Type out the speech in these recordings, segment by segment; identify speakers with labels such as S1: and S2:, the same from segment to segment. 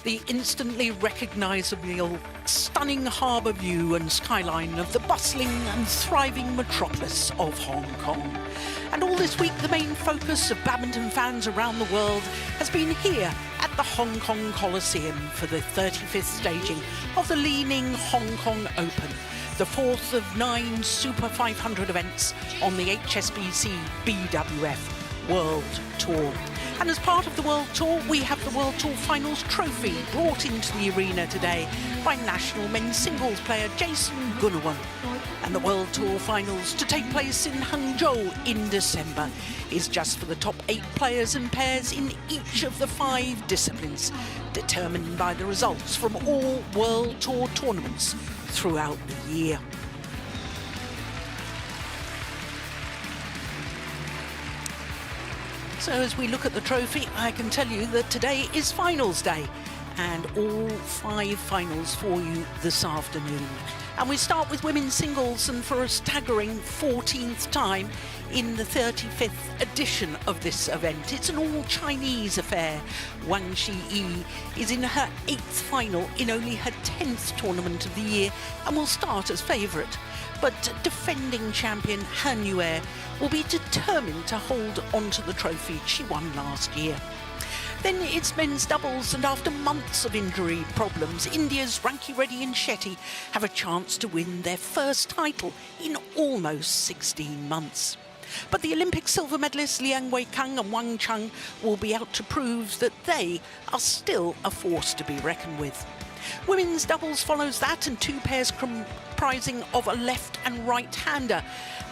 S1: the instantly recognisable stunning harbour view and skyline of the bustling and thriving metropolis of Hong Kong. And all this week, the main focus of badminton fans around the world has been here at the Hong Kong Coliseum for the 35th staging of the LI-NING Hong Kong Open, the fourth of 9 Super 500 events on the HSBC BWF World Tour. And as part of the World Tour, we have the World Tour Finals trophy brought into the arena today by national men's singles player Jason Gunawan. And the World Tour Finals, to take place in Hangzhou in December, is just for the top 8 players and pairs in each of the 5 disciplines, determined by the results from all World Tour tournaments throughout the year. So as we look at the trophy, I can tell you that today is finals day and all 5 finals for you this afternoon. And we start with women's singles, and for a staggering 14th time in the 35th edition of this event, it's an all-Chinese affair. Wang Zhi Yi is in her 8th final in only her 10th tournament of the year and will start as favourite. But defending champion Han Yue will be determined to hold onto the trophy she won last year. Then it's men's doubles, and after months of injury problems, India's Ranki Reddy and Shetty have a chance to win their first title in almost 16 months. But the Olympic silver medalists Liang Weikang and Wang Cheng will be out to prove that they are still a force to be reckoned with. Women's doubles follows that, and 2 pairs comprising of a left and right-hander.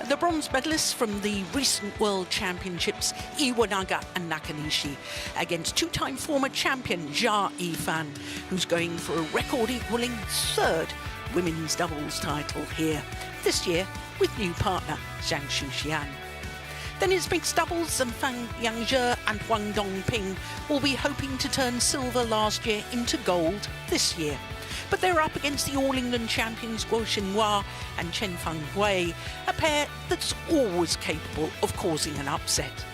S1: The bronze medalists from the recent World Championships, Iwanaga and Nakanishi, against 2-time former champion Jia Yifan, who's going for a record-equalling 3rd women's doubles title here, this year with new partner Zhang Shuxian. Then it's mixed doubles, and Fang Yangzhe and Wang Dongping will be hoping to turn silver last year into gold this year. But they're up against the All-England champions Guo Xinhua and Chen Fenghui, a pair that's always capable of causing an upset.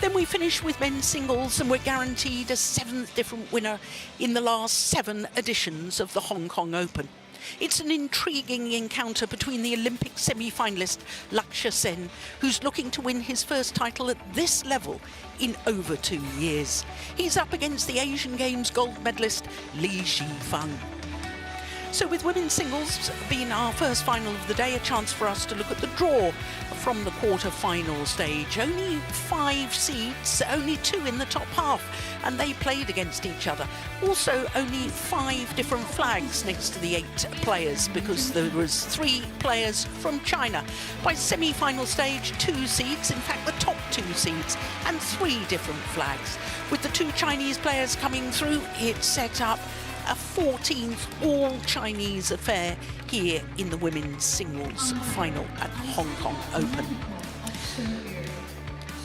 S1: Then we finish with men's singles, and we're guaranteed a 7th different winner in the last 7 editions of the Hong Kong Open. It's an intriguing encounter between the Olympic semi-finalist Lakshya Sen, who's looking to win his first title at this level in over 2 years. He's up against the Asian Games gold medalist Li Zhifeng. So with women's singles being our first final of the day, a chance for us to look at the draw from the quarter-final stage. Only 5 seeds, only 2 in the top half, and they played against each other. Also, only 5 different flags next to the 8 players, because there was 3 players from China. By semi-final stage, 2 seeds, in fact the top 2 seeds, and 3 different flags. With the 2 Chinese players coming through, it set up a 14th all-Chinese affair here in the women's singles final at Hong Kong Open.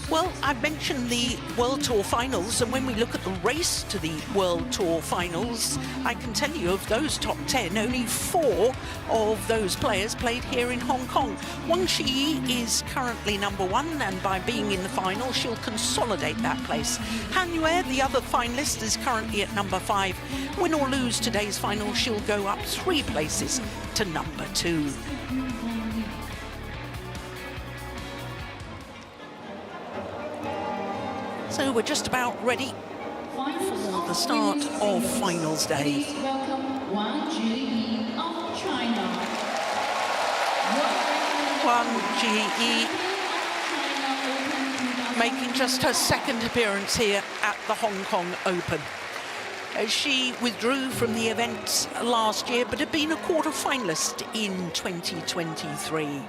S1: Well, I've mentioned the World Tour Finals, and when we look at the race to the World Tour Finals, I can tell you of those top 10, only 4 of those players played here in Hong Kong. Wang Zhi Yi is currently number 1, and by being in the final, she'll consolidate that place. Han Yue, the other finalist, is currently at number 5. Win or lose today's final, she'll go up 3 places to number 2. So we're just about ready for the start of finals day.
S2: Please welcome Wang Zhi Yi of China.
S1: Wang Zhi Yi making just her 2nd appearance here at the Hong Kong Open. She withdrew from the event last year, but had been a quarter-finalist in 2023.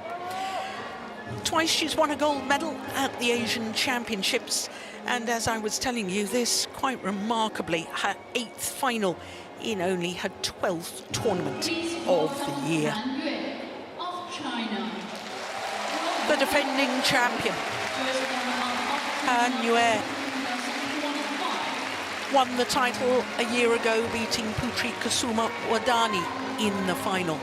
S1: Twice she's won a gold medal at the Asian Championships, and as I was telling you, this quite remarkably her 8th final in only her 12th tournament of the year. The defending champion, Han Yue, won the title a year ago, beating Putri Kusuma Wadani in the final.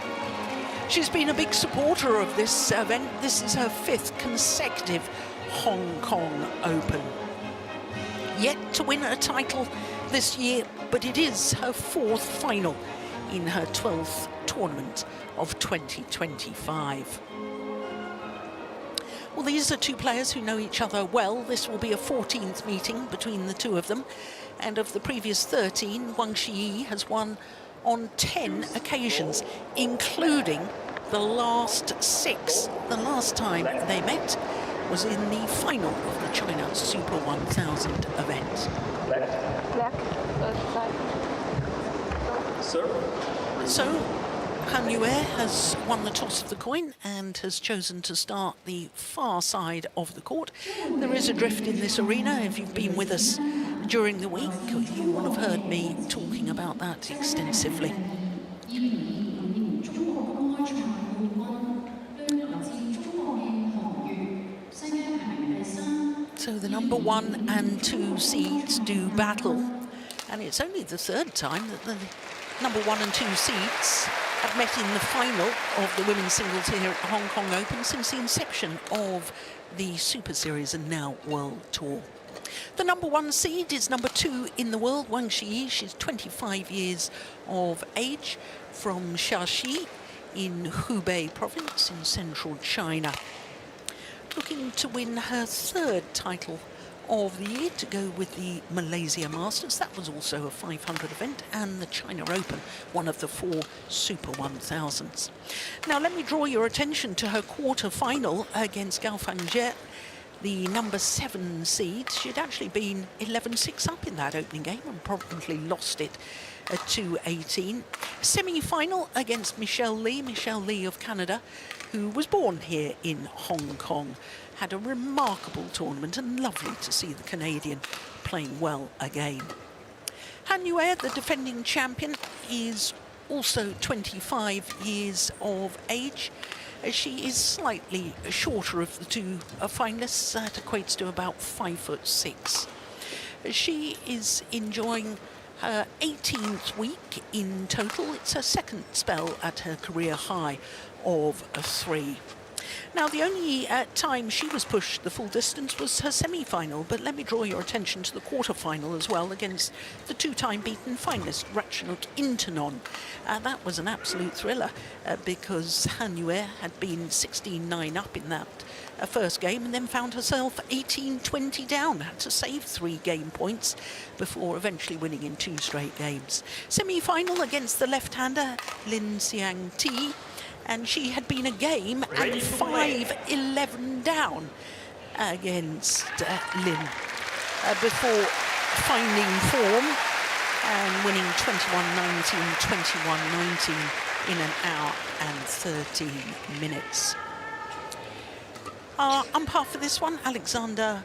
S1: She's been a big supporter of this event. This is her 5th consecutive Hong Kong Open. Yet to win a title this year, but it is her 4th final in her 12th tournament of 2025. Well, these are two players who know each other well. This will be a 14th meeting between the two of them. And of the previous 13, Wang Zhi Yi has won on 10 occasions, including the last 6. The last time they met was in the final of the China Super 1000 event. So, Han Yue has won the toss of the coin and has chosen to start the far side of the court. There is a drift in this arena. If you've been with us during the week, you will have heard me talking about that extensively. So the number 1 and 2 seeds do battle, and it's only the 3rd time that the number 1 and 2 seeds have met in the final of the women's singles here at the Hong Kong Open since the inception of the Super Series and now World Tour. The number 1 seed is number 2 in the world, Wang Zhi Yi. She's 25 years of age, from Shaanxi in Hubei province in central China. Looking to win her 3rd title of the year, to go with the Malaysia Masters. That was also a 500 event, and the China Open, one of the 4 Super 1000s. Now let me draw your attention to her quarter-final against Gaofang Jie, the number 7 seed. She'd actually been 11-6 up in that opening game and promptly lost it at 2-18. Semi-final against Michelle Lee of Canada, who was born here in Hong Kong. Had a remarkable tournament, and lovely to see the Canadian playing well again. Han Yue, the defending champion, is also 25 years of age. She is slightly shorter of the two finalists. That equates to about 5'6". She is enjoying her 18th week in total. It's her 2nd spell at her career high of 3. Now, the only time she was pushed the full distance was her semi-final, but let me draw your attention to the quarter-final as well against the 2-time beaten finalist, Ratchanok Intanon. That was an absolute thriller because Han Yue had been 16-9 up in that first game and then found herself 18-20 down, had to save 3 game points before eventually winning in 2 straight games. Semi-final against the left-hander, Lin Xiangti, and she had been a game and 5-11 down against Lin before finding form and winning 21-19, 21-19 in an hour and 13 minutes. Our umpire for this one, Alexander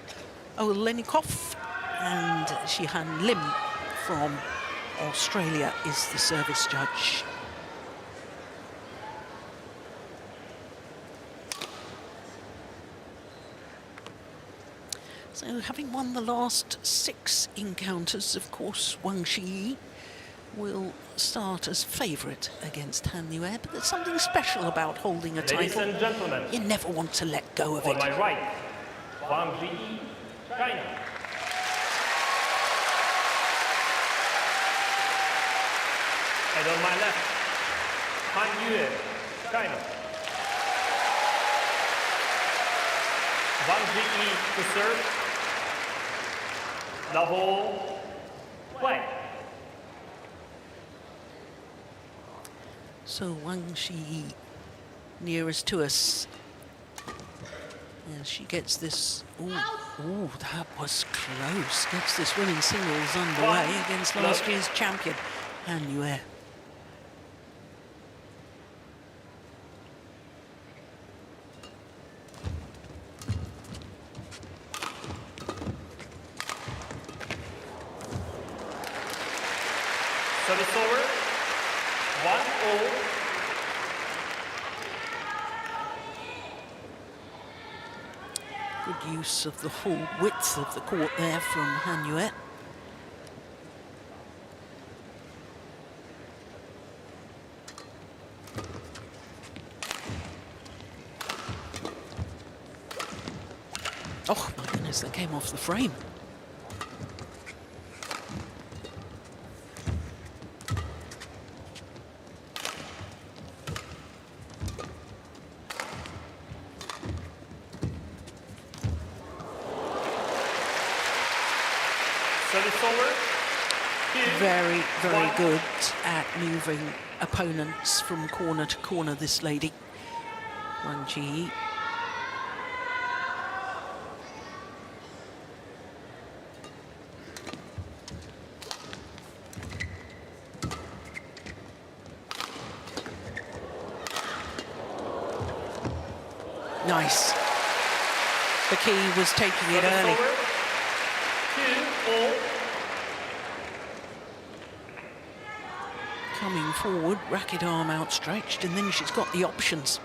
S1: Olenikov, and Shihan Lim from Australia is the service judge. So, having won the last 6 encounters, of course, Wang Zhi Yi will start as favourite against Han Yue, but there's something special about holding a title.
S3: Ladies and gentlemen,
S1: you never want to let go of it.
S3: on my right, Wang Zhi Yi, China. And on my left, Han Yue, China. Wang Zhi Yi to serve. Double play.
S1: So Wang Zhi Yi nearest to us as she gets this. Ooh, that was close. Gets this women's singles underway against last year's champion, Han Yue.
S3: Service over. 1-0.
S1: Good use of the full width of the court there from Han Yue. Oh my goodness, that came off the frame.
S3: Service over. 2.
S1: Very, very
S3: 1.
S1: good at moving opponents from corner to corner, this lady, Wang Zhi Yi. Nice. The key was taking it early.
S3: 2-all.
S1: Coming forward, racket arm outstretched, and then she's got the options.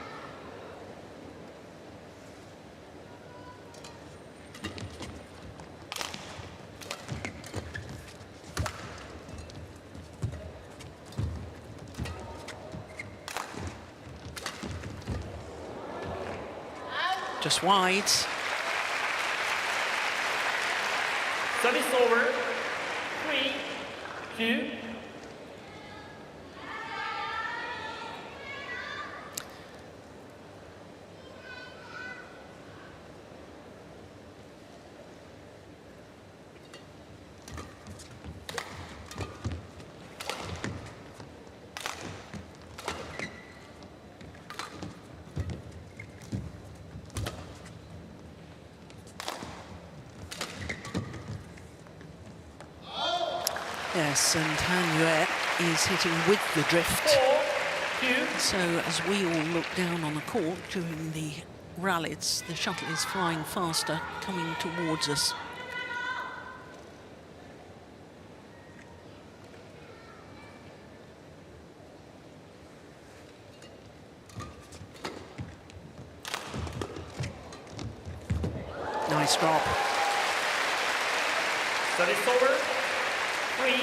S1: Just wide.
S3: Service over. 3-2.
S1: Yes, and Han Yue is hitting with the drift.
S3: 4-2.
S1: So as we all look down on the court during the rallies, the shuttle is flying faster, coming towards us. Nice drop.
S3: Service over. 3-4.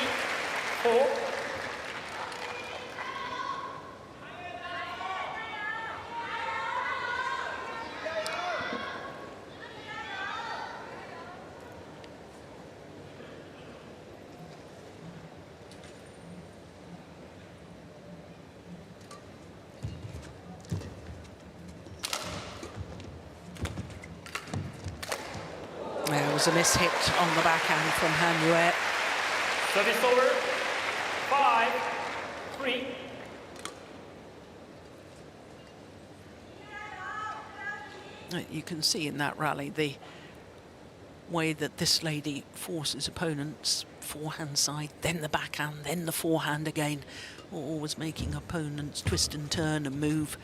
S1: There was a miss hit on the backhand from Han Yue.
S3: Service over. 5-3.
S1: You can see in that rally the way that this lady forces opponents, forehand side, then the backhand, then the forehand again, always making opponents twist and turn and move.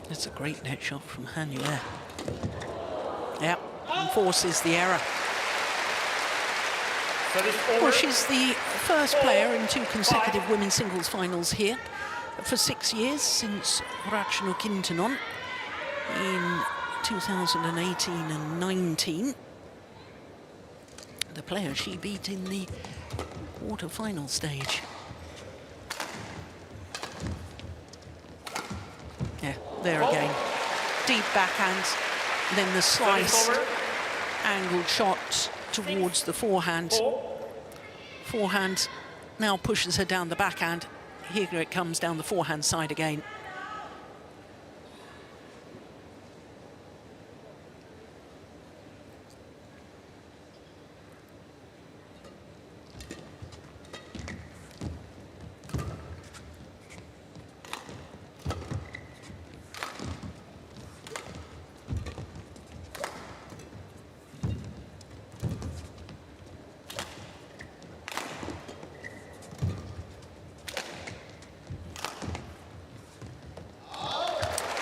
S1: It's a great net shot from Han Yue. Yep, and forces the error.
S3: Service over.
S1: Well, she's the first player in 2 consecutive women's singles finals here for 6 years, since Ratchanok Kintanon in 2018 and 19. The player she beat in the quarter-final stage. Yeah, there again. Deep backhand, then the slice, angled shot towards the forehand.
S3: 4.
S1: Forehand now pushes her down the backhand. Here it comes down the forehand side again.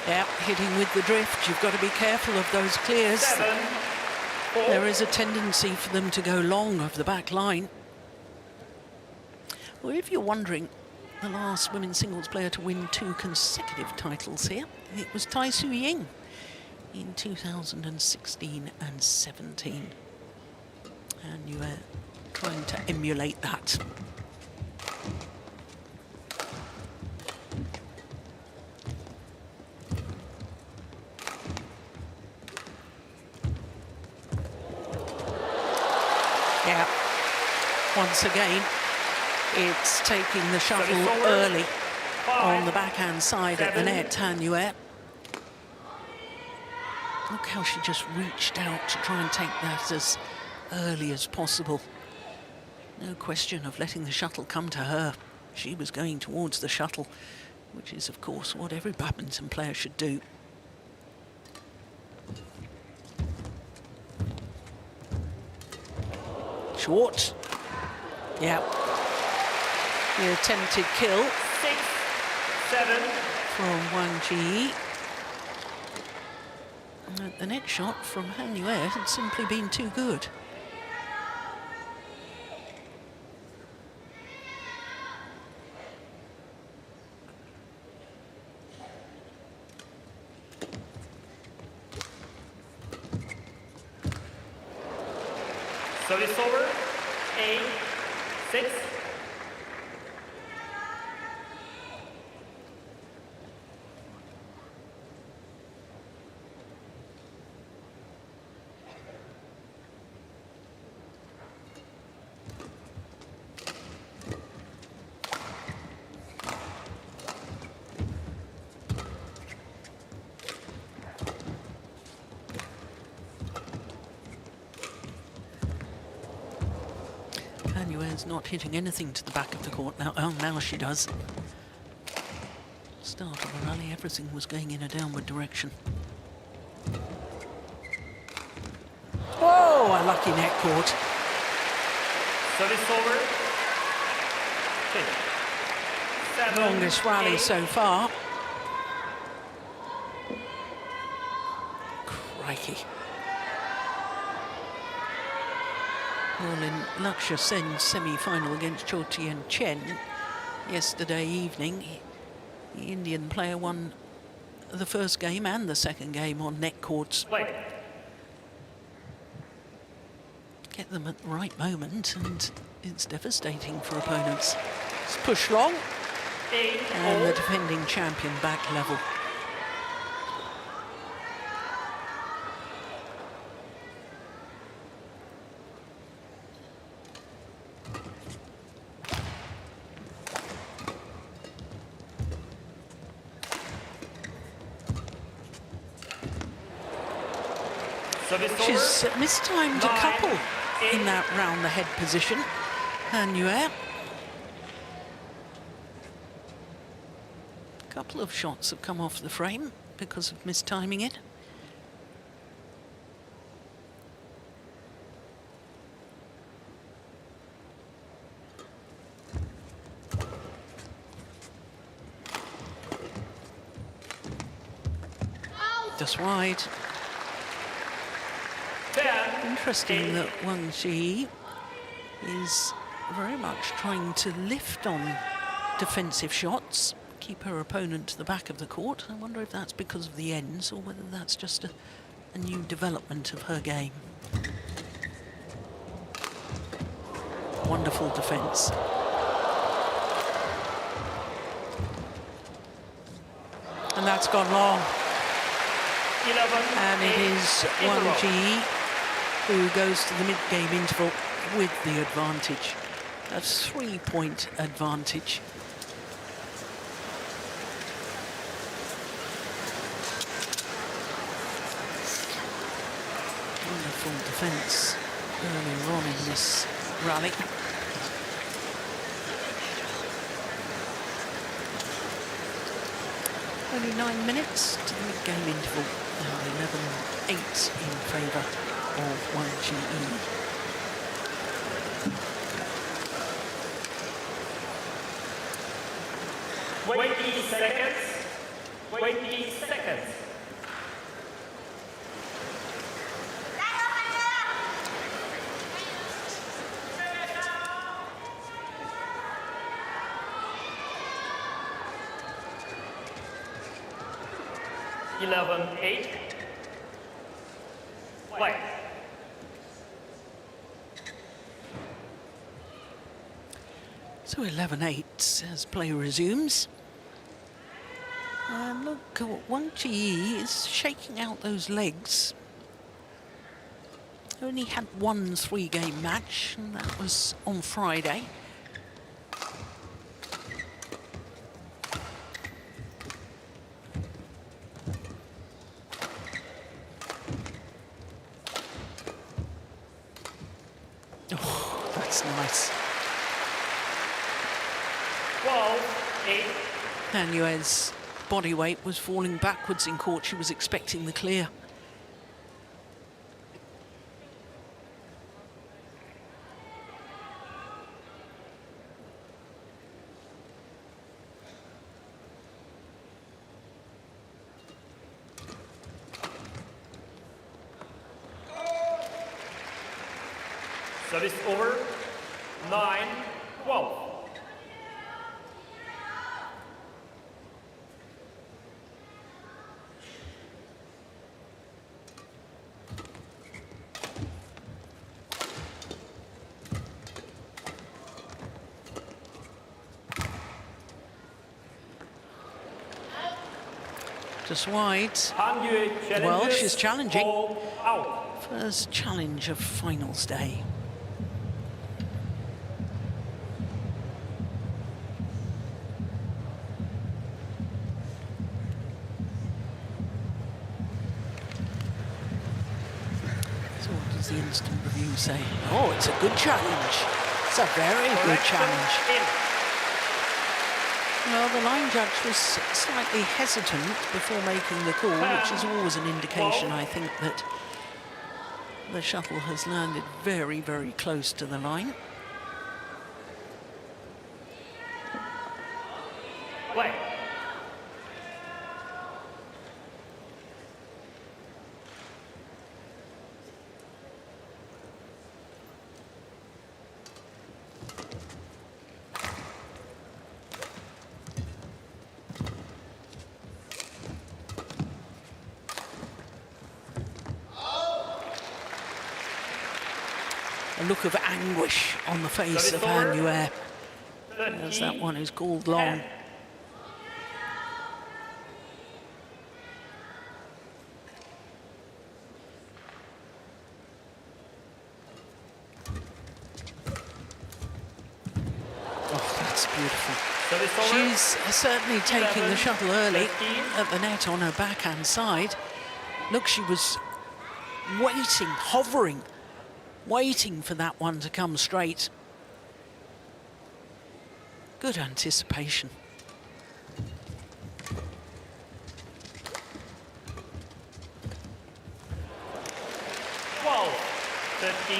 S1: Yeah, hitting with the drift. You've got to be careful of those clears.
S3: 7-4.
S1: There is a tendency for them to go long of the back line. Well, if you're wondering, the last women's singles player to win 2 consecutive titles here, it was Tai Tzu Ying in 2016 and 17. And you are trying to emulate that. Yeah, once again, it's taking the shuttle early on the backhand side at the net, Han Yue. Look how she just reached out to try and take that as early as possible. No question of letting the shuttle come to her. She was going towards the shuttle, which is, of course, what every badminton player should do. Short. Yeah. The attempted kill
S3: 6-7.
S1: from Wang Zhi Yi. And the next shot from Han Yue had simply been too good.
S3: Service over. 8-6.
S1: Yue's not hitting anything to the back of the court now. Oh, now she does. Start of the rally, everything was going in a downward direction. Oh, a lucky net court.
S3: Service over. 7.
S1: Longest rally
S3: 8.
S1: so far. Crikey. Well, in Lakshya Sen's semi-final against CHN yesterday evening, the Indian player won the first game and the second game on net courts.
S3: Play.
S1: Get them at the right moment, and it's devastating for opponents. It's push long,
S3: 8.
S1: and the defending champion back level. She's mistimed a couple in that round the head position. Han Yue. A couple of shots have come off the frame because of mistiming it. Just wide. Interesting that Wang Zhi Yi is very much trying to lift on defensive shots, keep her opponent to the back of the court. I wonder if that's because of the ends or whether that's just a new development of her game. Wonderful defense. And that's gone long.
S3: 11.
S1: And it is Wang Zhi Yi who goes to the mid-game interval with the advantage. A 3-point advantage. Wonderful defence earlier on in this rally. Only 9 minutes to the mid-game interval. Now 11-8 in favour of Wang Zhi
S3: Yi. 20 seconds. 20 seconds. Eleven, 8. Play.
S1: So 11-8 as play resumes. And look, Wang Zhi Yi is shaking out those legs. Only had one 3-game match, and that was on Friday. That's nice.
S3: 12-8.
S1: Han Yue's body weight was falling backwards in court. She was expecting the clear.
S3: Service over. 9-12.
S1: Just wide.
S3: Han Yue challenges.
S1: Well, she's challenging.
S3: All out.
S1: First challenge of finals day. So what does the instant review say? Oh, it's a good challenge. It's a very good
S3: Correction
S1: challenge.
S3: in.
S1: Well, the line judge was slightly hesitant before making the call, which is always an indication, I think, that the shuttle has landed very, very close to the line.
S3: Play.
S1: A look of anguish on the face of Han Yue, as that one is called long. Oh, that's beautiful. She's certainly taking the shuttle early at the net on her backhand side. Look, she was waiting, hovering, waiting for that one to come straight. Good anticipation.
S3: Well, 13.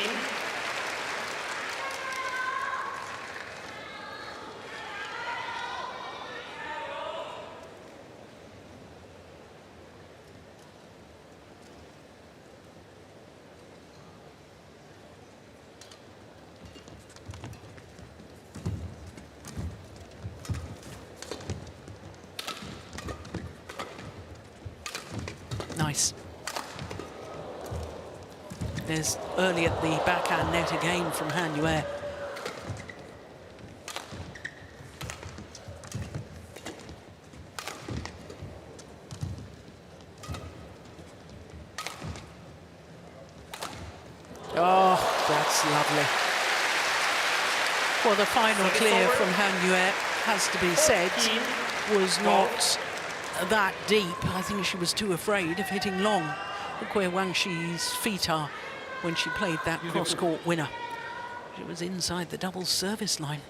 S1: Nice. There's early at the backhand net again from Han Yue. Oh, that's lovely. Well, the final clear from Han Yue, has to be said, was not that deep. I think she was too afraid of hitting long. Look where Wang Zhi's feet are when she played that cross-court winner. She was inside the doubles service line.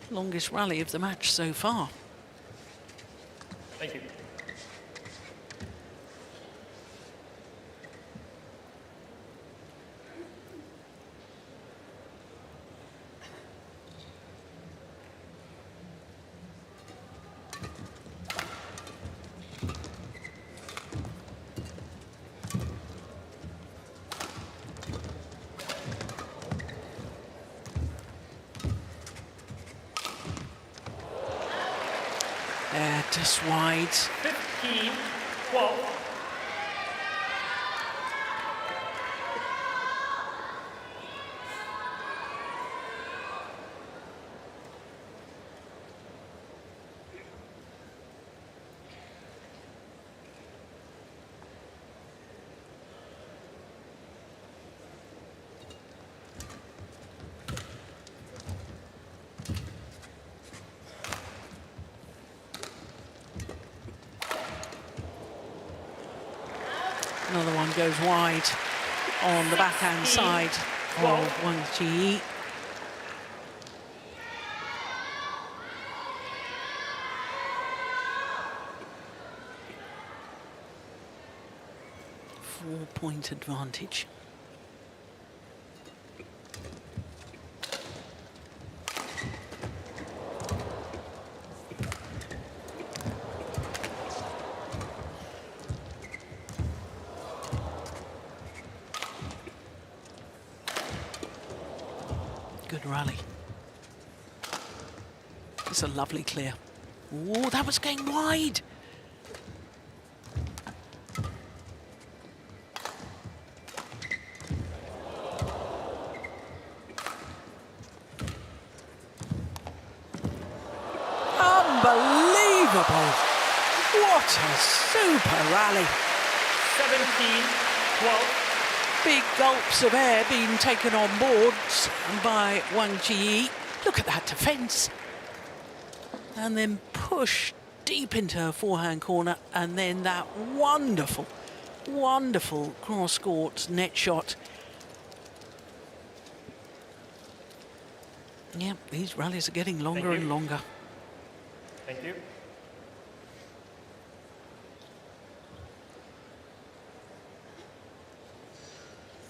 S1: Longest rally of the match so far.
S3: Thank you.
S1: Just wide.
S3: 15-12.
S1: Another one goes wide on the backhand side. of Wang Zhi Yi. Four-point advantage. Good rally. It's a lovely clear. Oh, that was going wide. Unbelievable. What a super rally.
S3: 17-12.
S1: Big gulps of air being taken on board by Wang Zhi Yi. Look at that defence. And then push deep into her forehand corner, and then that wonderful, wonderful cross-court net shot. Yeah, these rallies are getting longer and longer.
S3: Thank you.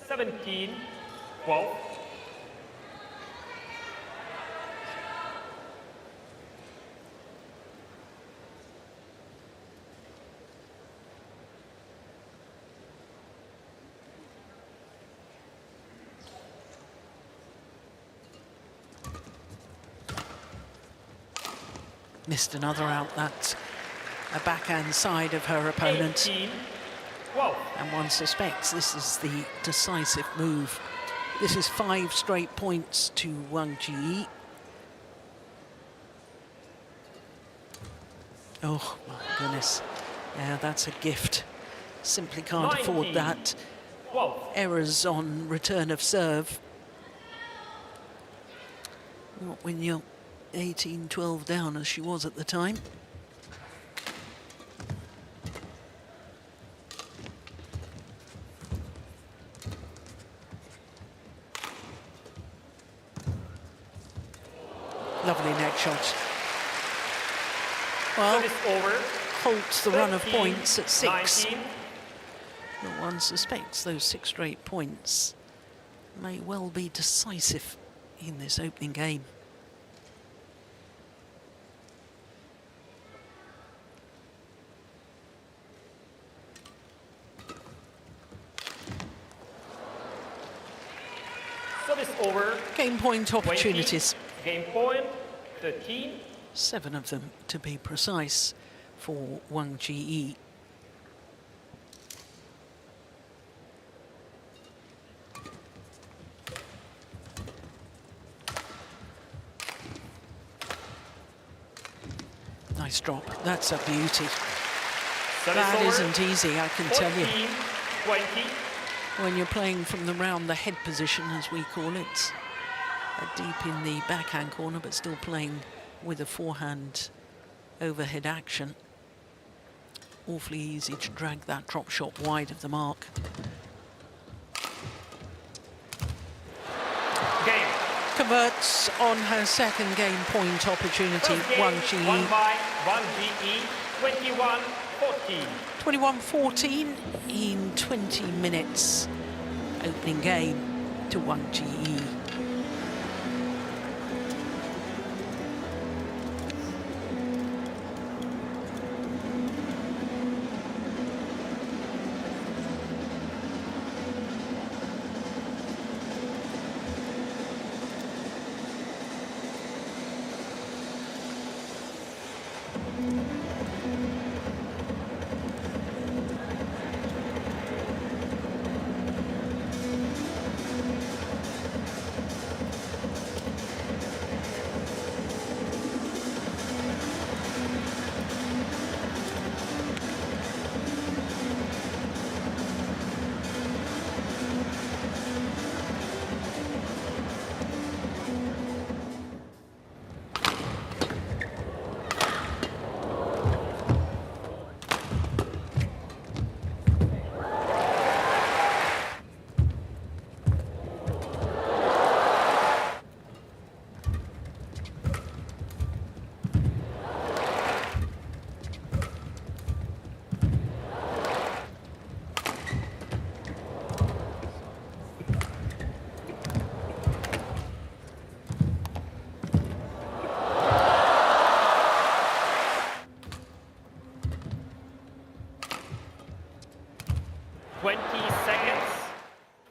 S3: Seventeen, 12.
S1: Missed another out. That's a backhand side of her opponent.
S3: 18, 12.
S1: And one suspects this is the decisive move. This is 5 straight points to Wang Zhi Yi. Oh, my goodness. Yeah, that's a gift. Simply can't afford
S3: 19,
S1: that.
S3: 12.
S1: Errors on return of serve. Not when you're 18-12 down, as she was at the time. Lovely neck shot. Well,
S3: Service over.
S1: halts the run of
S3: 13,
S1: points at 6.
S3: 19.
S1: But one suspects those 6 straight points may well be decisive in this opening game.
S3: Service over.
S1: Game point
S3: 20.
S1: opportunities.
S3: Game point 13.
S1: 7 of them, to be precise, for Wang Zhi Yi. Nice drop. That's a beauty.
S3: Service
S1: That
S3: over.
S1: isn't easy, I can tell you.
S3: 14, 20.
S1: When you're playing from the round the head position, as we call it, deep in the backhand corner, but still playing with a forehand overhead action. Awfully easy to drag that drop shot wide of the mark.
S3: Game.
S1: Converts on her second game point opportunity,
S3: First game
S1: Wang Zhi
S3: won
S1: Yi.
S3: by Wang Zhi Yi, 21-14.
S1: 21-14 in 20 minutes. Opening game to Wang Zhi Yi.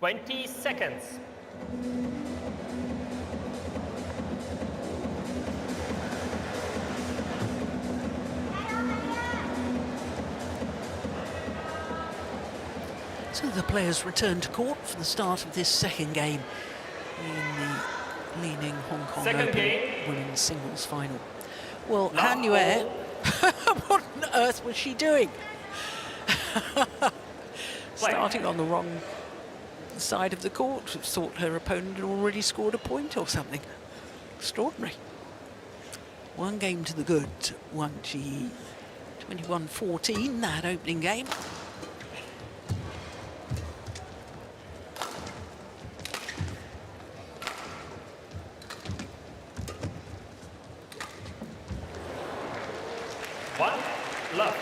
S3: 20 seconds.
S1: So the players return to court for the start of this second game in the Li-Ning Hong Kong
S3: Second
S1: Open
S3: game.
S1: women's singles final. Well,
S3: Last
S1: Han Yue,
S3: ball.
S1: what on earth was she doing?
S3: Play.
S1: Starting on the wrong side of the court. Thought her opponent had already scored a point or something. Extraordinary. One game to the good. Wang Zhi Yi, 21-14, that opening game.
S3: One love.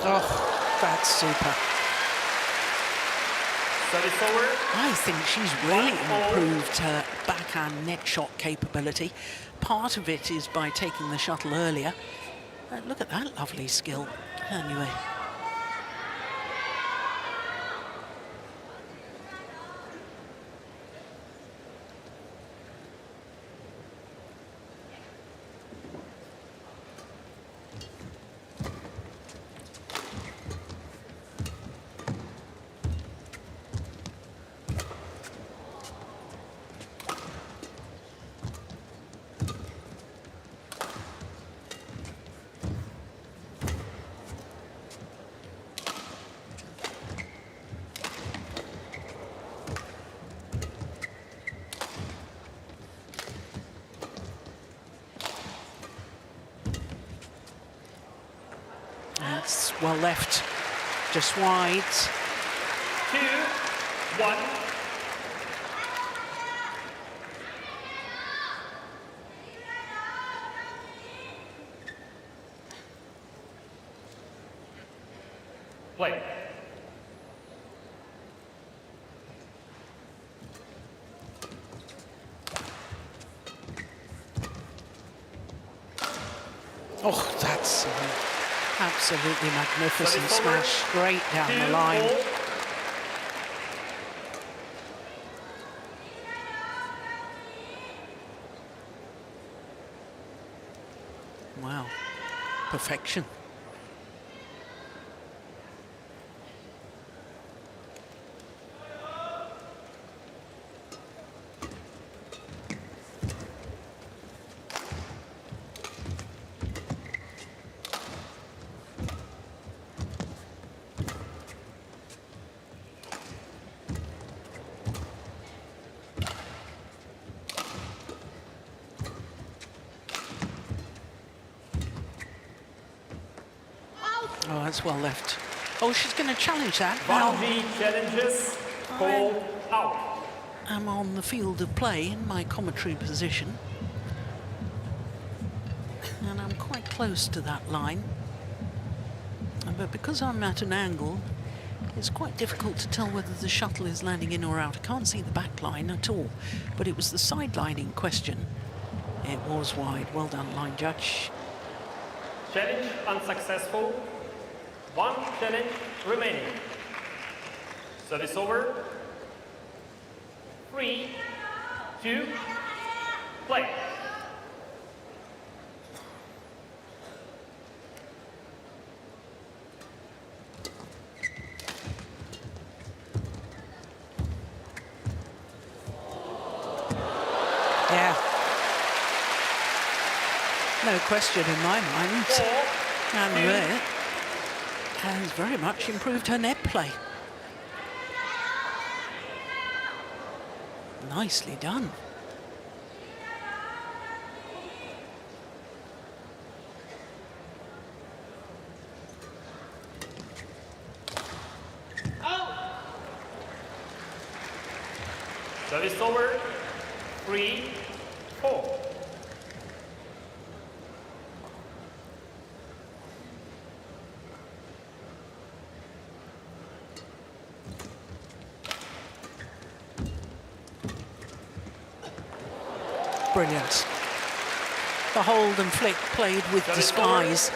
S1: Oh, that's super.
S3: Service over.
S1: I think she's really
S3: 1-all.
S1: improved her backhand net shot capability. Part of it is by taking the shuttle earlier. Look at that lovely skill. Anyway. That's well left, just wide.
S3: 2-1. Play.
S1: Oh, that's absolutely magnificent
S3: Service over.
S1: smash straight down the line.
S3: 2-all.
S1: Wow, perfection. Oh, that's well left. Oh, she's going to challenge that. Now,
S3: Wang Zhi challenges. Called out.
S1: I'm on the field of play in my commentary position. And I'm quite close to that line. But because I'm at an angle, it's quite difficult to tell whether the shuttle is landing in or out. I can't see the back line at all. But it was the sideline in question. It was wide. Well done, line judge.
S3: Challenge unsuccessful. One challenge remaining. Service over. 3, 2, play.
S1: Yeah. No question in my mind.
S3: 4,
S1: And
S3: 2,
S1: there has very much improved her net play. Nicely done.
S3: Service over. 3-4.
S1: Brilliant. The hold and flick played with disguise.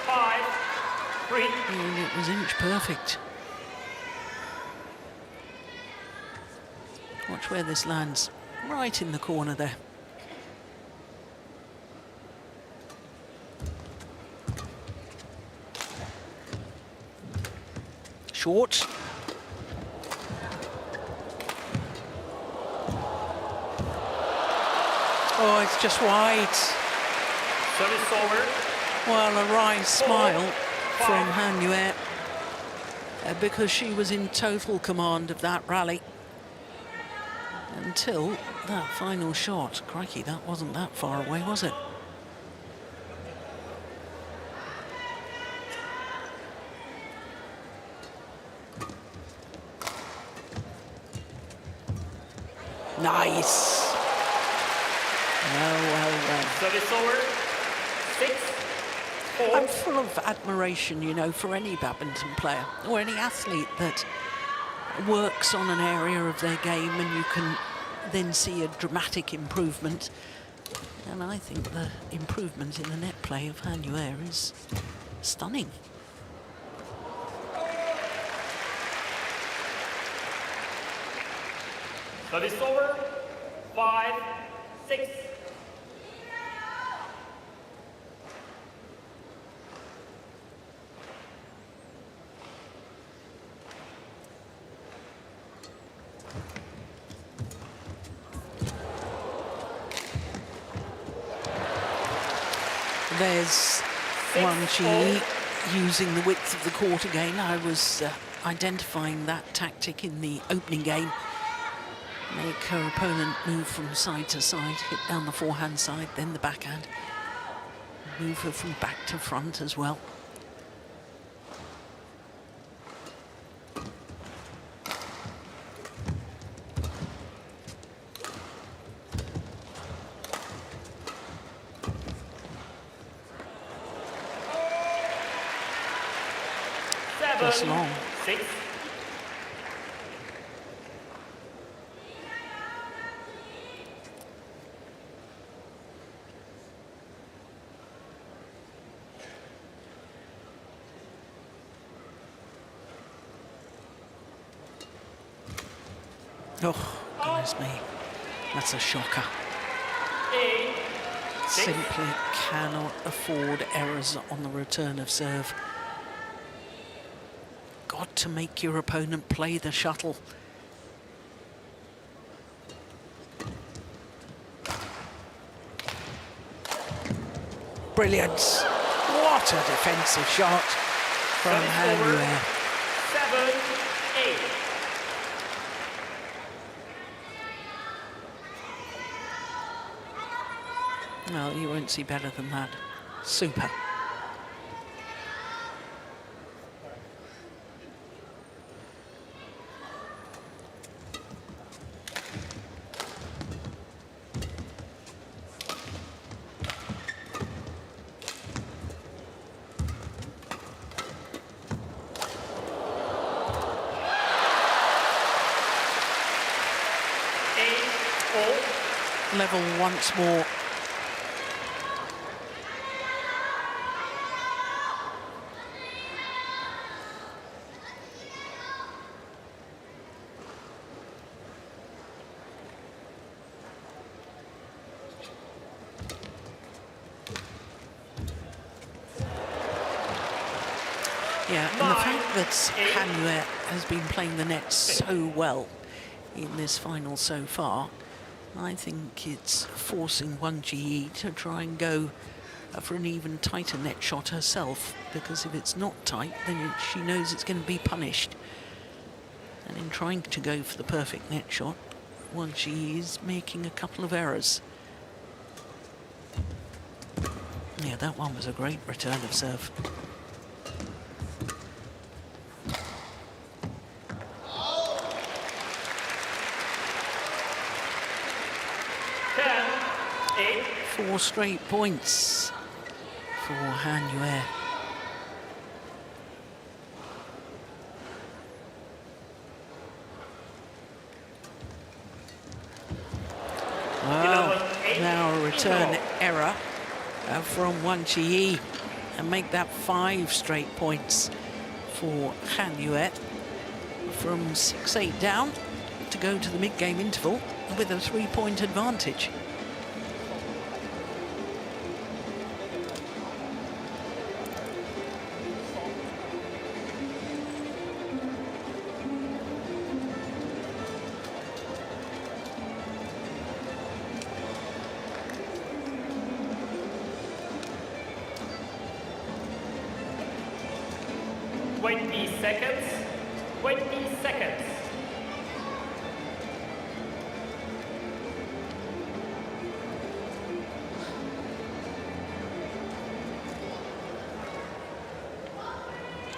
S3: 5-3.
S1: And it was inch perfect. Watch where this lands. Right in the corner there. Short. Oh, it's just wide.
S3: Service over.
S1: Well, a wry smile from Han Yue because she was in total command of that rally until that final shot. Crikey, that wasn't that far away, was it? Nice. Well.
S3: Service over. 6-4.
S1: I'm full of admiration, you know, for any badminton player or any athlete that works on an area of their game and you can then see a dramatic improvement. And I think the improvement in the net play of Han Yue is stunning.
S3: Service over. 5-6.
S1: There's Wang Zhi Yi using the width of the court again. I was identifying that tactic in the opening game. Make her opponent move from side to side, hit down the forehand side, then the backhand. Move her from back to front as well. Just long.
S3: 6.
S1: Oh, goodness me. That's a shocker.
S3: 8.
S1: Simply cannot afford errors on the return of serve. Got to make your opponent play the shuttle. Brilliant. What a defensive shot from Han Yue.
S3: 7-8.
S1: Well, you won't see better than that. Super. Level once more. Yeah, and the fact that Han Yue has been playing the net so well in this final so far, I think it's forcing Wang Zhi Yi to try and go for an even tighter net shot herself, because if it's not tight, then she knows it's going to be punished. And in trying to go for the perfect net shot, Wang Zhi Yi is making a couple of errors. Yeah, that one was a great return of serve.
S3: 8.
S1: 4 straight points for Han Yue. Wow, now a return error from Wang Zhi Yi, and make that 5 straight points for Han Yue. From 6-8 down to go to the mid-game interval with a 3-point advantage.
S3: Seconds. 20 seconds.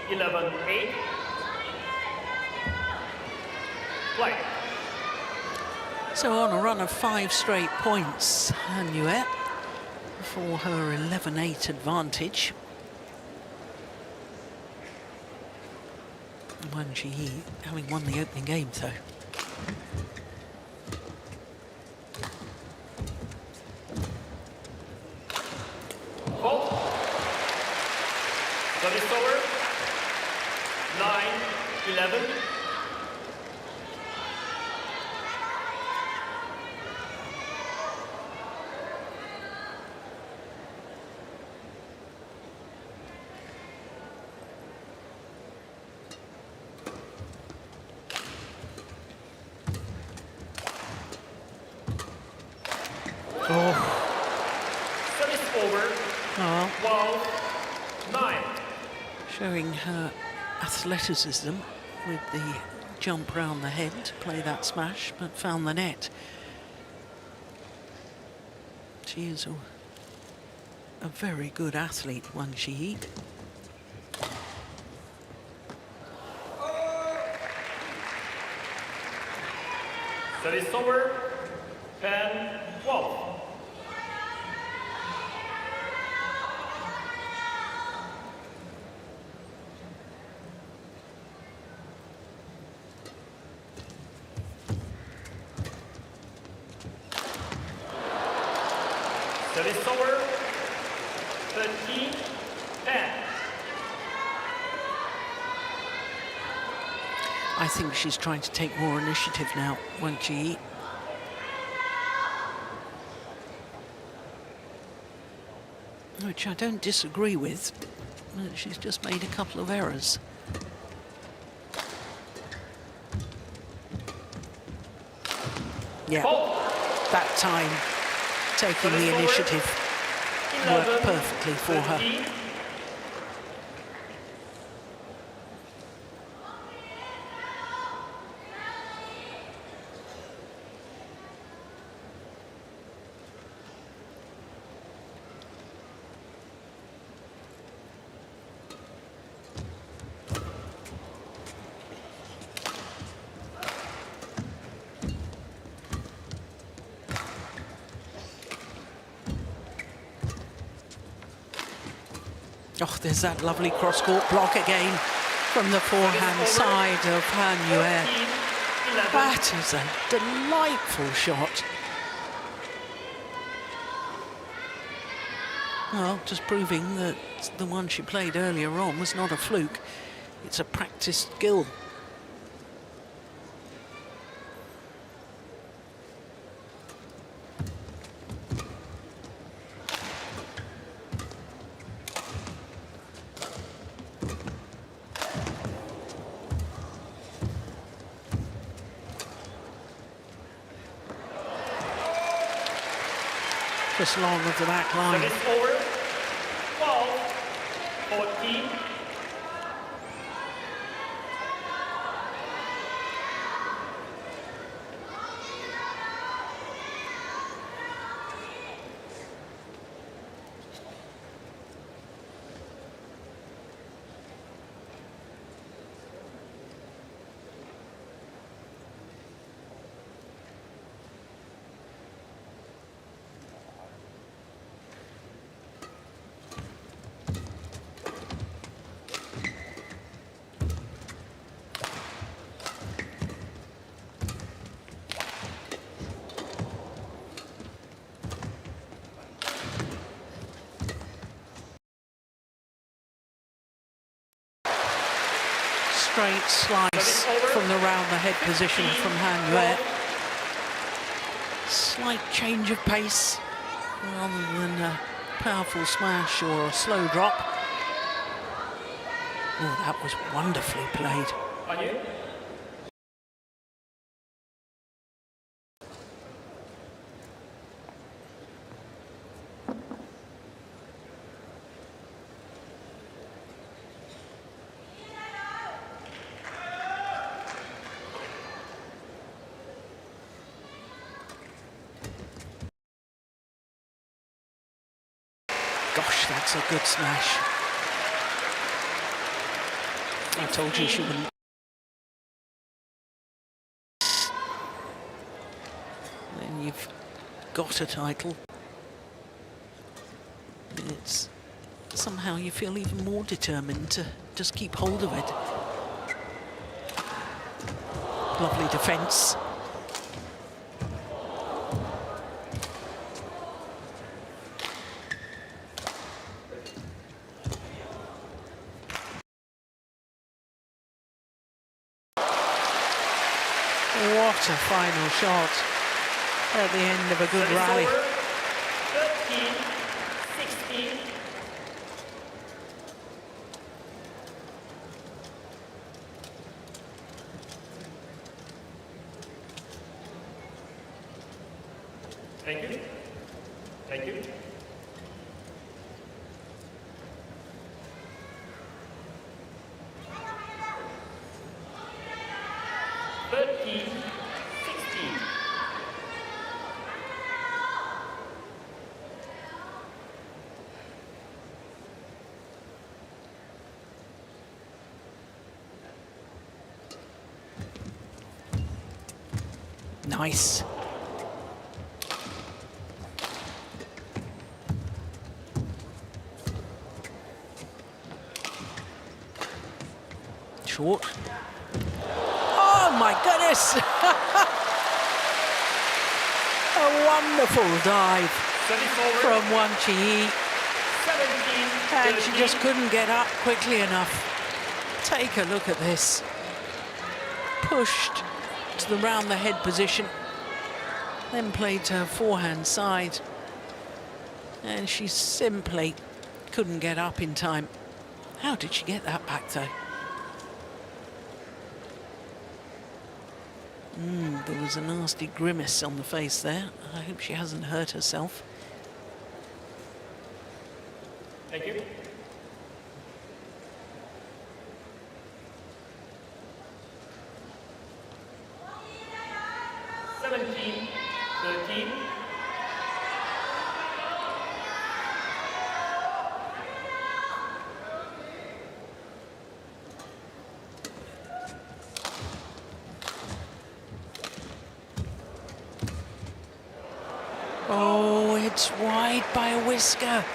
S3: Eleven, 8. Play.
S1: So on a run of 5 straight points, Han Yue for her 11-8 advantage. Wang Zhi Yi having won the opening game, though.
S3: Service over. 9, 11.
S1: Oh.
S3: 12, 9.
S1: Showing her athleticism with the jump round the head to play that smash, but found the net. She is a very good athlete, Wang Zhi Yi.
S3: Service over. 10, 12. Service over. 13, 10.
S1: I think she's trying to take more initiative now, Wang Zhi Yi. Which I don't disagree with, but she's just made a couple of errors. Yeah, that time taking the initiative worked perfectly for her. Oh, there's that lovely cross-court block again from the forehand side of Han Yue. That is a delightful shot. Well, just proving that the one she played earlier on was not a fluke. It's a practiced skill. Just long of the back line.
S3: Service over. 12, 14.
S1: straight slice from the round-the-head position from Han Yue. Slight change of pace rather than a powerful smash or a slow drop. Oh, that was wonderfully played. Gosh, that's a good smash. I told you she wouldn't. Then you've got a title. It's somehow you feel even more determined to just keep hold of it. Lovely defence. What a final shot at the end of a good rally.
S3: 13, 16. Thank you. Thank you.
S1: Nice. Short. Oh my goodness! A wonderful dive from Wang Zhi Yi. And she just couldn't get up quickly enough. Take a look at this. Pushed to the round-the-head position, then played to her forehand side, and she simply couldn't get up in time. How did she get that back, though? There was a nasty grimace on the face there. I hope she hasn't hurt herself.
S3: Thank you.
S1: Oh, it's wide by a whisker.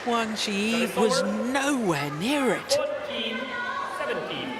S1: Wang Zhi Yi was nowhere near it.
S3: 14, 17.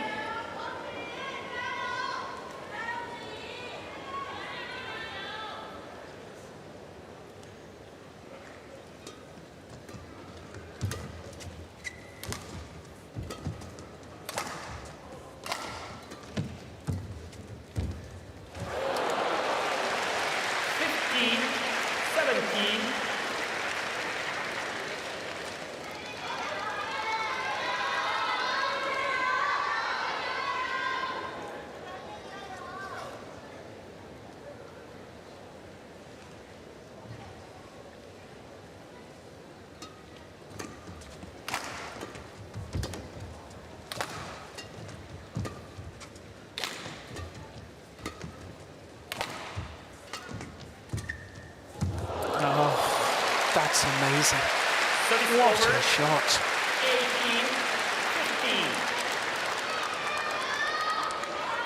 S1: That's amazing. What a shot.
S3: 18,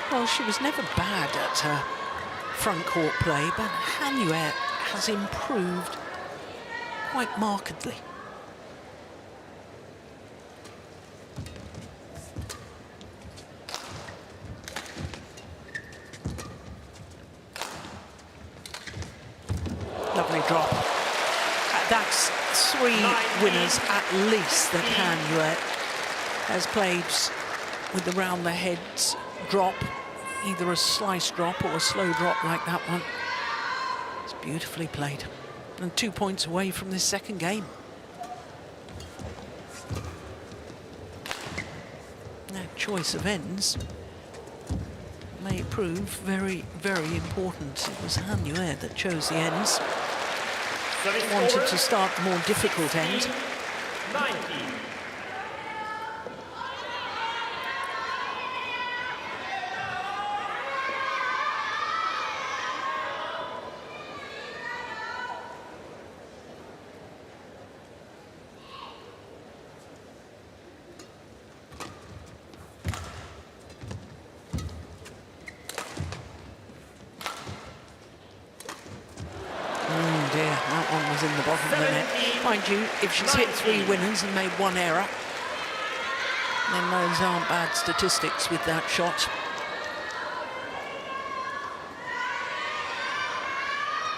S3: 15.
S1: Well, she was never bad at her front court play, but Han Yue has improved quite markedly. Lovely drop. That's three winners at least that Han Yue has played with the round the head drop, either a slice drop or a slow drop like that one. It's beautifully played. And 2 points away from this second game. That choice of ends may prove very, very important. It was Han Yue that chose the ends. Wanted to start the more difficult end.
S3: 19.
S1: Dear, that one was in the bottom of the net. Mind you, if she's hit 3 winners and made 1 error, then those aren't bad statistics with that shot.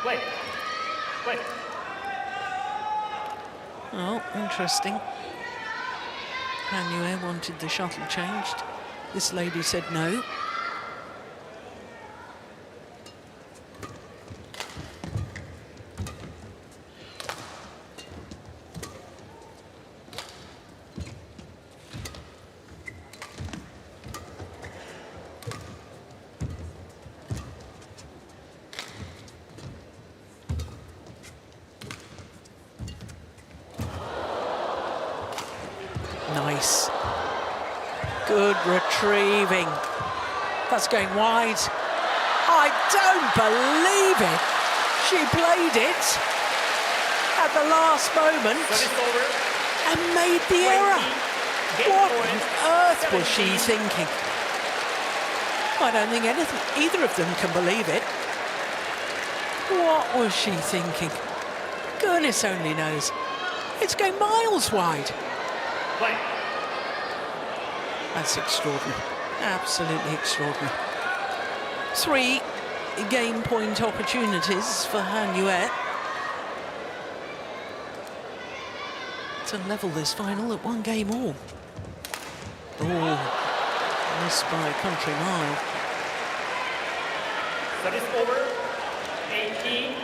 S3: Wait.
S1: Oh, interesting. Han Yue wanted the shuttle changed. This lady said no. Nice. Good retrieving. That's going wide. I don't believe it. She played it at the last moment and made the error. What on earth was she thinking? I don't think either of them can believe it. What was she thinking? Goodness only knows. It's going miles wide. That's extraordinary. Absolutely extraordinary. 3 game point opportunities for Han Yue to level this final at 1 game all. Oh, missed by a country mile.
S3: That is over. 18-20.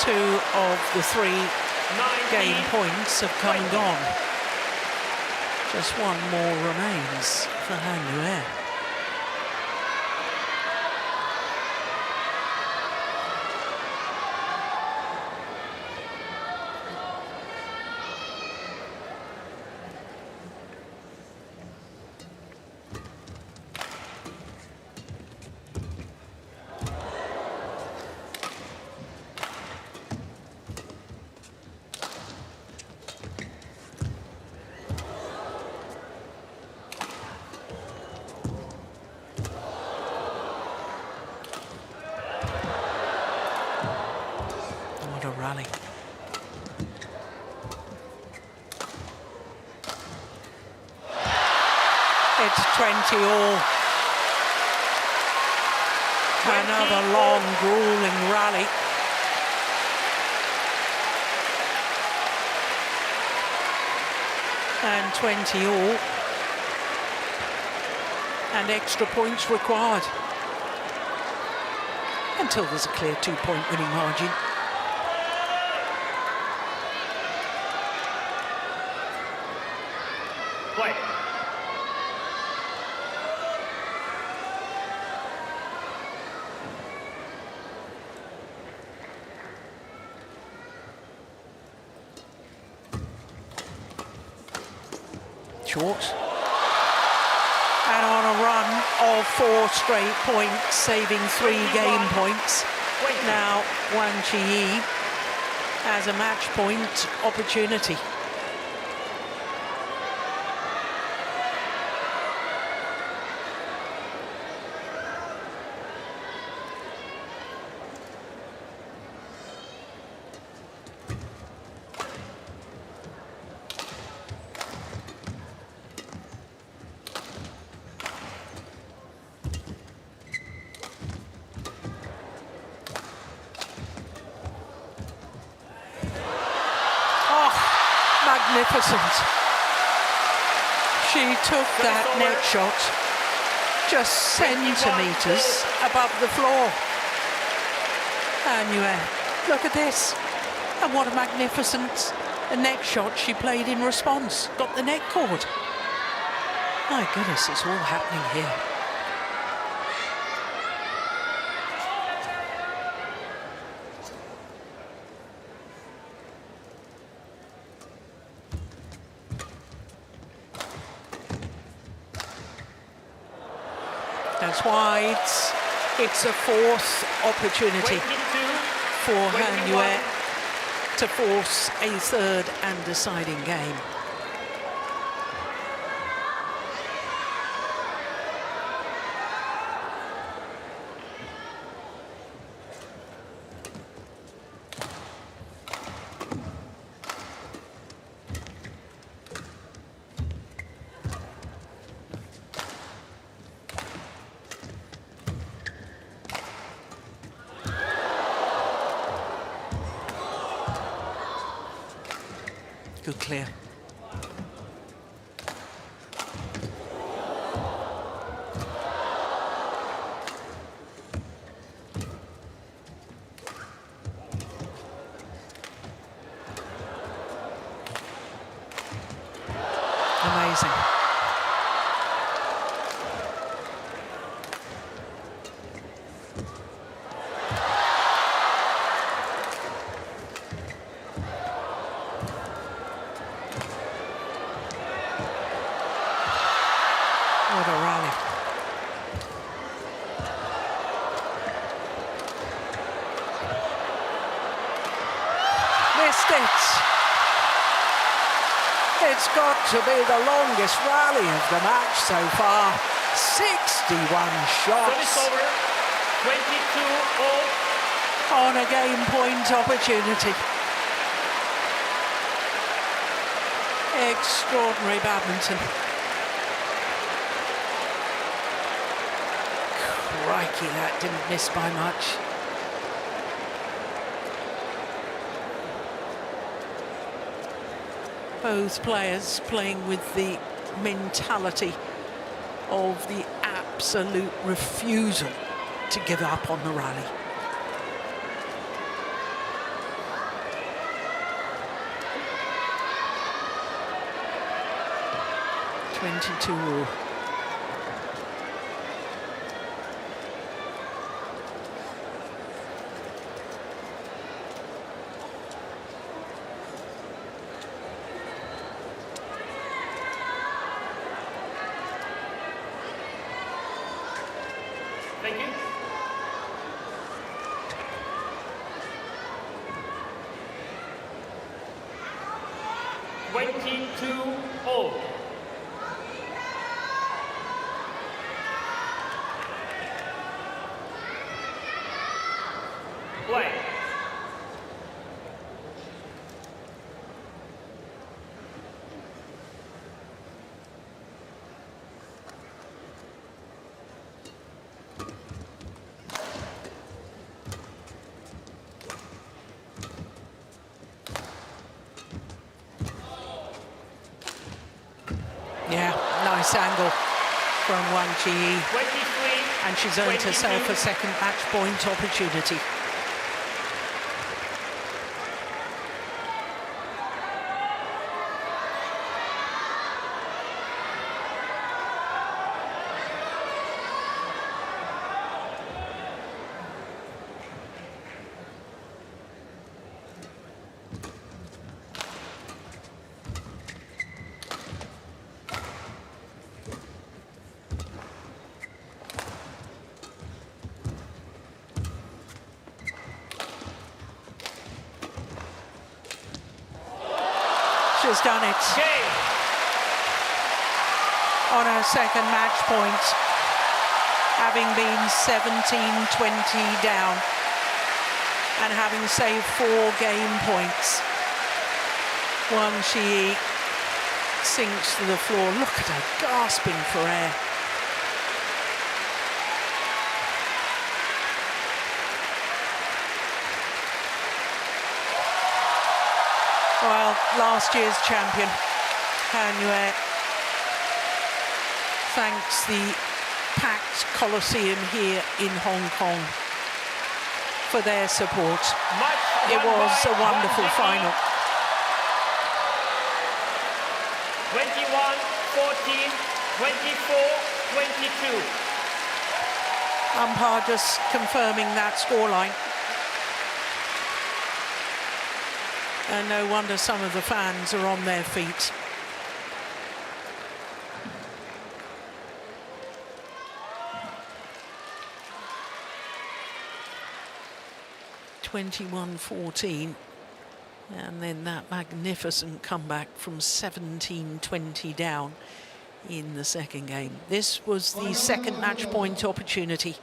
S1: Two of the 3 game points have come and gone. Just 1 more remains for Han Yue. What a rally. It's 20 all. Another long, grueling rally. And 20 all. And extra points required. Until there's a clear 2-point winning margin.
S3: Play.
S1: Short. And on a run of 4 straight points, saving 3 game points. Now Wang Zhi Yi has a match point opportunity. magnificent. She took that net shot just centimetres above the floor. And look at this. And what a magnificent net shot she played in response. Got the net cord. My goodness, it's all happening here. That's why it's a fourth opportunity for Han Yue to force a third and deciding game. Good clear. Amazing. What a rally. Missed it. It's got to be the longest rally of the match so far. 61 shots.
S3: Service over. 22-all.
S1: On a game point opportunity. Extraordinary badminton. Crikey, that didn't miss by much. Both players playing with the mentality of the absolute refusal to give up on the rally. (22-all).
S3: Thank you. (22-all). Play.
S1: Yeah, nice angle from Wang Zhi Yi.
S3: 23.
S1: And she's earned herself a second match point opportunity. She's done it.
S3: Game.
S1: On her second match point, having been 17-20 down and having saved 4 game points. Wang Zhi Yi sinks to the floor. Look at her gasping for air. Well, last year's champion, Han Yue, thanks the packed Coliseum here in Hong Kong for their support. It was a wonderful final.
S3: 21-14, 24-22.
S1: Umpire just confirming that scoreline. And no wonder some of the fans are on their feet. (21-14), and then that magnificent comeback from 17-20 down in the second game. This was the second match point opportunity.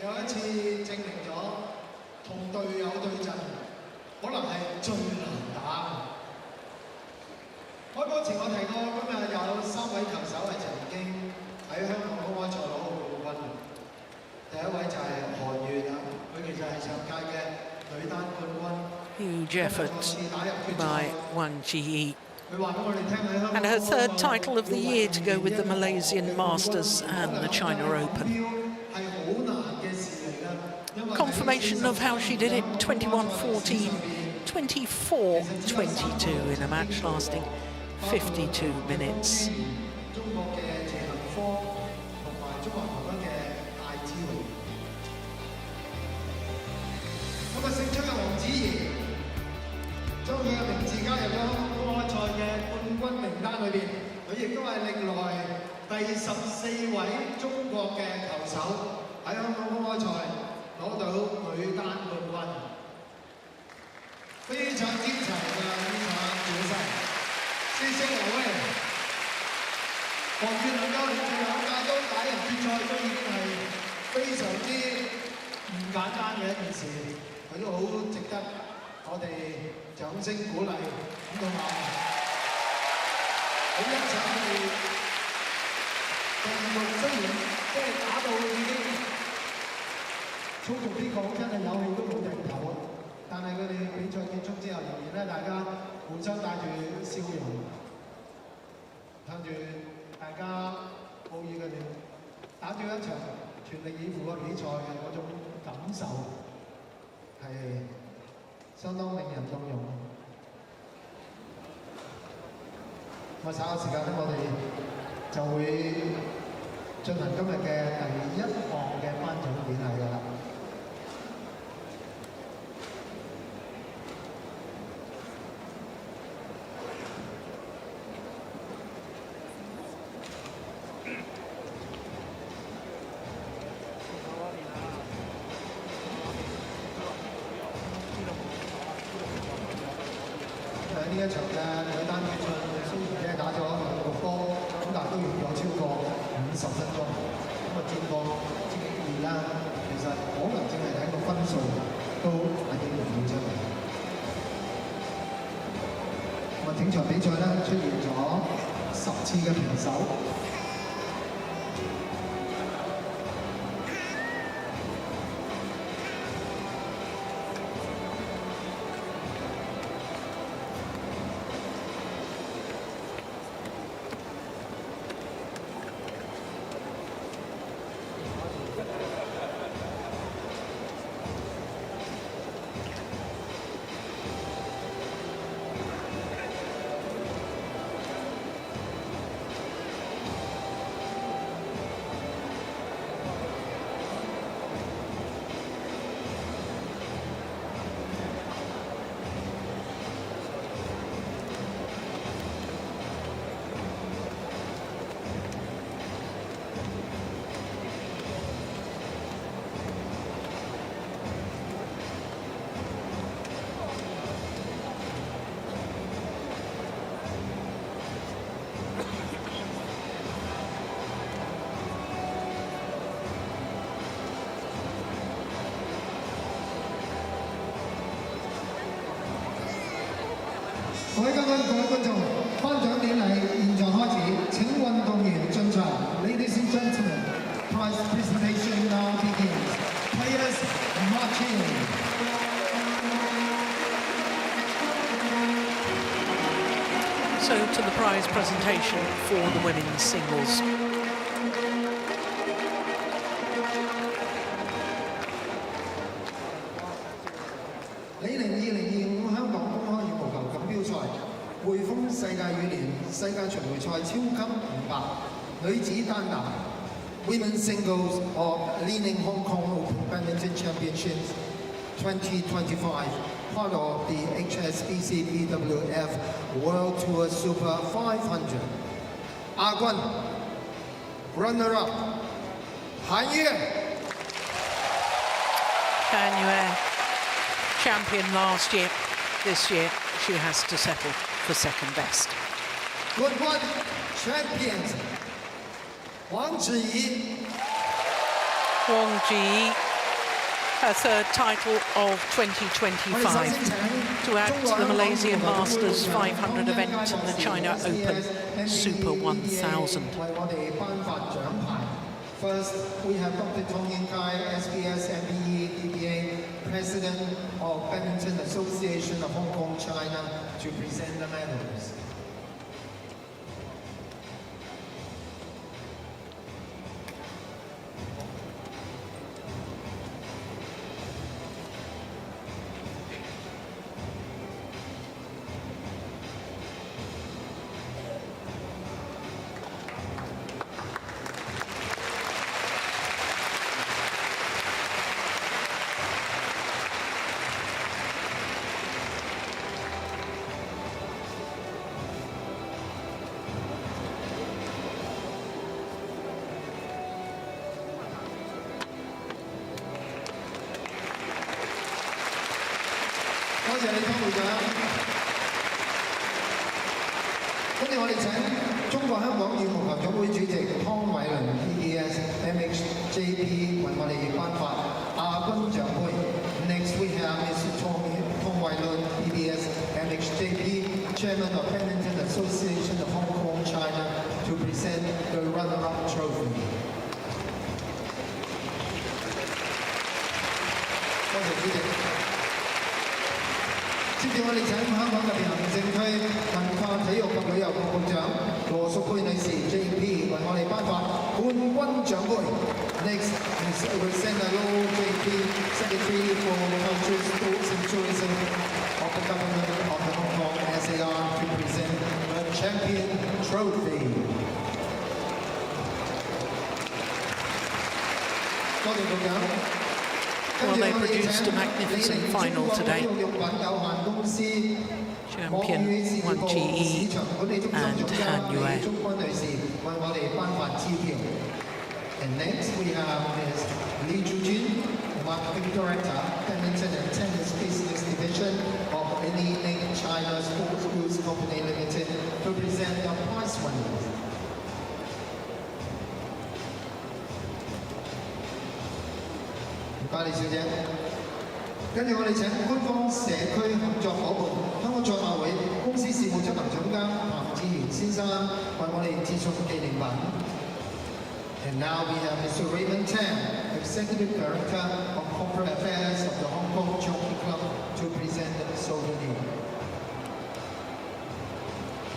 S1: Huge effort by Wang Zhi Yi. And her third title of the year to go with the Malaysian Masters and the China Open. Confirmation of how she did it, 21-14, 24-22 in a match lasting 52 minutes.
S4: Ladies and gentlemen, prize presentation now begins. Players marching.
S1: So to the prize presentation for the women's singles.
S4: 2025香港公開羽毛球錦標賽，匯豐世界羽聯世界巡迴賽超級500女子單打 Women's Singles of LI-NING Hong Kong Open Badminton Championships 2025, part of the HSBC BWF World Tour Super 500. 亞軍 runner-up 韓玥。
S1: Han Yue, champion last year. This year, she has to settle for second best.
S4: Good one, champions. Wang Zhi Yi.
S1: Wang Zhi Yi, her third title of 2025, to add to the Malaysia Masters 500 event and the China Open Super 1000.
S4: First, we have Dr. Tong Yin Kai, SBS MBE DBA, President of Badminton Association of Hong Kong, China, to present the medals. 多謝你，湯會長。跟住我哋請中國香港羽毛球總會主席湯偉倫 PDS MXJP 為我哋頒發亞軍獎杯。Next we have Mr. Tong Wai Lun, PBS MXJP, Chairman of Badminton Association of Hong Kong, China, to present the runner-up trophy. 多謝主席。接住我哋請香港特別行政區文化體育及旅遊局局長羅淑佩女士 JP 為我哋頒發冠軍獎杯。Next is Rosanna Low JP, Secretary for Culture, Sports and Tourism of the Government of the Hong Kong SAR to present the champion trophy. 多謝局長。
S1: Well, they produced a magnificent final today. Champion Wang Zhi Yi and Han Yue.
S4: And next we have Ms. Li Zhujin, Marketing Director, Badminton and Tennis Business Division of LI-NING China Sports Goods Company Limited, to present the prize winners. 唔該李小姐，跟住我哋請官方社區合作伙伴香港賽馬會公司事務執行總監彭志源先生為我哋致送紀念品。And now we have Mr. Raymond Tan, Executive Director of Corporate Affairs of the Hong Kong Jockey Club, to present the souvenir.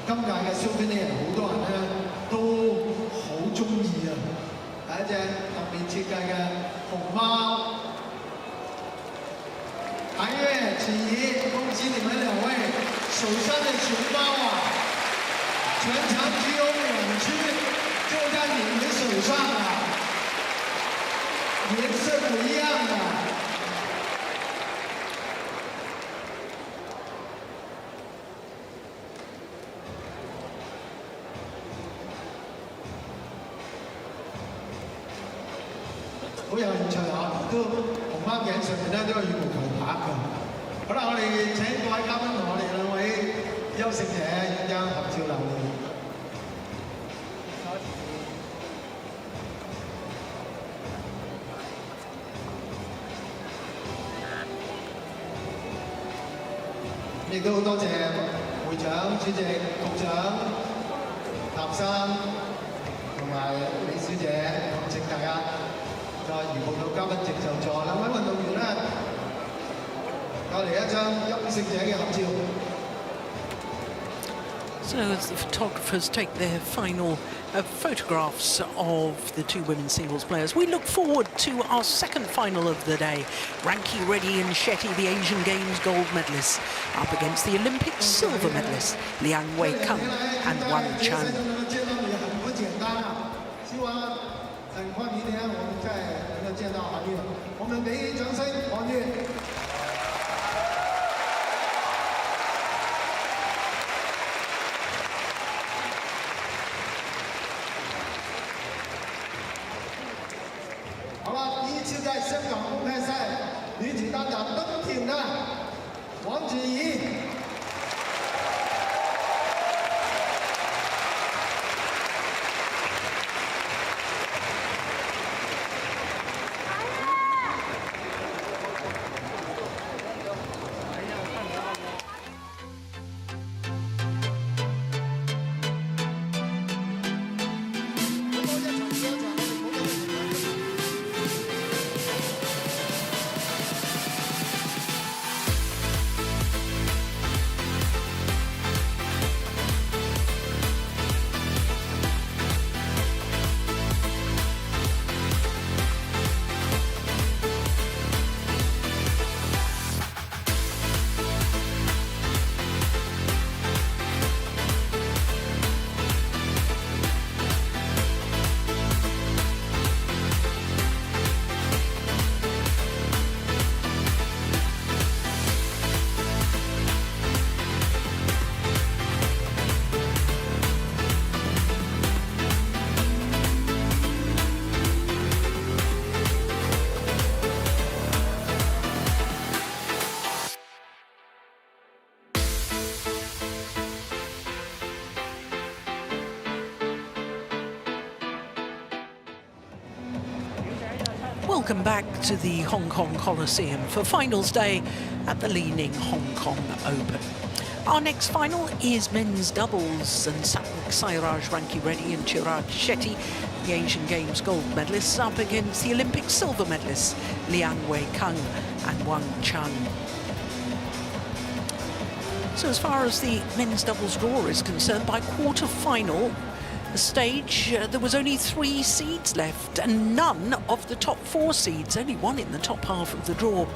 S4: 今屆嘅 souvenir 好多人咧都好中意啊，係一隻特別設計嘅熊貓。 韩玥、子怡，恭喜你们2位手上的熊猫啊！全场只有2只，就在你们手上啊，颜色不一样啊。好有興趣啊！都熊貓頸上面咧都有羽毛球拍㗎。好啦，我哋請各位嘉賓同我哋2位優勝者一陣合照留念。亦都好多謝會長、主席、局長、譚生同埋李小姐，咁請大家。 在如報道嘉賓席就座，2位運動員咧，過嚟一張優勝者嘅合照。
S1: So as the photographers take their final photographs of the two women's singles players, we look forward to our second final of the day. Ranki Reddy and Shetty, the Asian Games gold medalists, up against the Olympic silver medalists, Liang Wei Kang and Wang Chan.
S4: 很快明天我们再能够见到韩月，我们给予掌声，韩月。好了，第一次在香港公开赛女子单打登艇的王芷怡。
S1: Welcome back to the Hong Kong Coliseum for finals day at the Li-Ning Hong Kong Open. Our next final is men's doubles, and Satwik Sairaj, Ranki Reddy and Chirag Shetty, the Asian Games gold medalists, up against the Olympic silver medalists, Liang Wei Kang and Wang Chan. So as far as the men's doubles draw is concerned, by quarter-final stage, there was only 3 seeds left and none of the top 4 seeds, only one in the top half of the draw.